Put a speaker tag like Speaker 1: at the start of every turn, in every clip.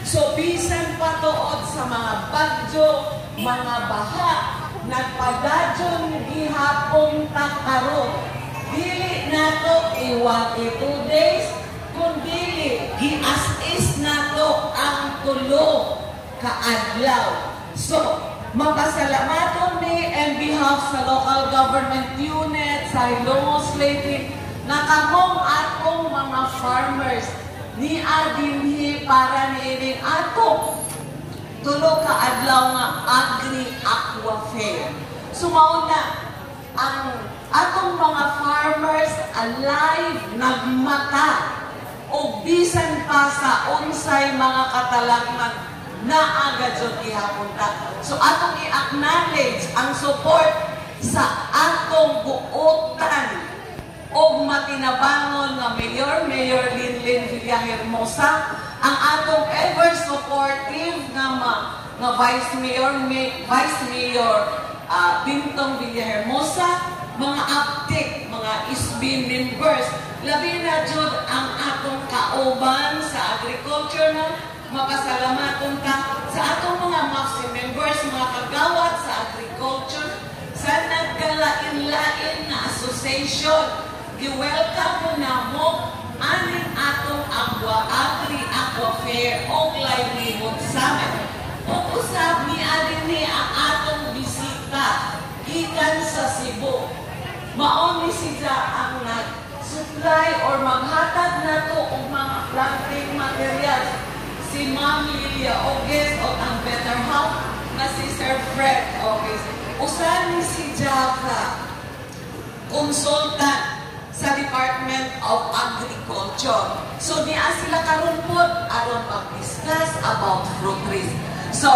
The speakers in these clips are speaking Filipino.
Speaker 1: So bisan patuod sa mga bagyo, mga baha, nagpadadyon gihapon takarot. Dili nato iwan 2 days, kundi gias-is nato ang 3 ka adlaw. So, mapasalamaton mi and behalf sa local government unit, sa Ilongos Leyte, na kamong atong mga farmers ni adinhi para niining ato 3 ka adlaw nga Agri-Aqua Fair. Sumauna ang atong mga farmers alive nagmata o bisan pa sa unsay mga katalagman na agad jud gihapon ta. So atong i-acknowledge ang support sa atong buotan o matinabangon nga Mayor Linlin Villahermosa, ang atong ever supportive nga Vice Mayor Bintong Villahermosa, mga uptick, mga SB members, labi na jud ang atong kauban sa agriculture na mapasalamaton ta sa atong mga MAFSI members, mga kagawad sa agriculture, sa nagkalain-lain na association. Gi-welcome mo na mo aning atong Agri-Aqua Fair o livelihood summit. O usab ni adini ang atong bisita gikan sa Cebu. Mao ni siya ang nag-supply or maghatag nato og mga planting materials. Si Ma'am Lilia Oges o ang Better Health na si Sir Fred Oges. Usa ni si Jaka, consultant sa Department of Agriculture. So niya sila karon pod aron mag-discuss about fruit trees. So,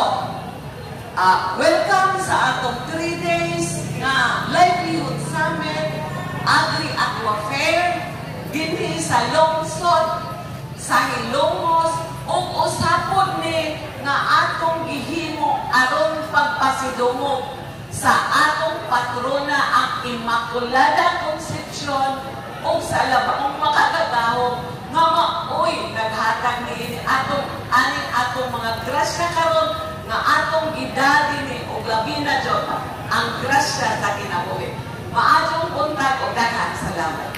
Speaker 1: welcome sa atong 3 days na livelihood summit, Agri-Aqua Fair, dinhi sa lungsod, sa Ilongos, ug usapon ni nga atong gihimo aron pagpasidungog sa atong patrona ang Immaculada Concepcion ug sa labaong makagagahom nga maoy naghatag ni atong mga grasya karon nga atong gidali ni ug labi na jud ang grasya sa kinabuhi. Maadtong buntag ug daghang salamat.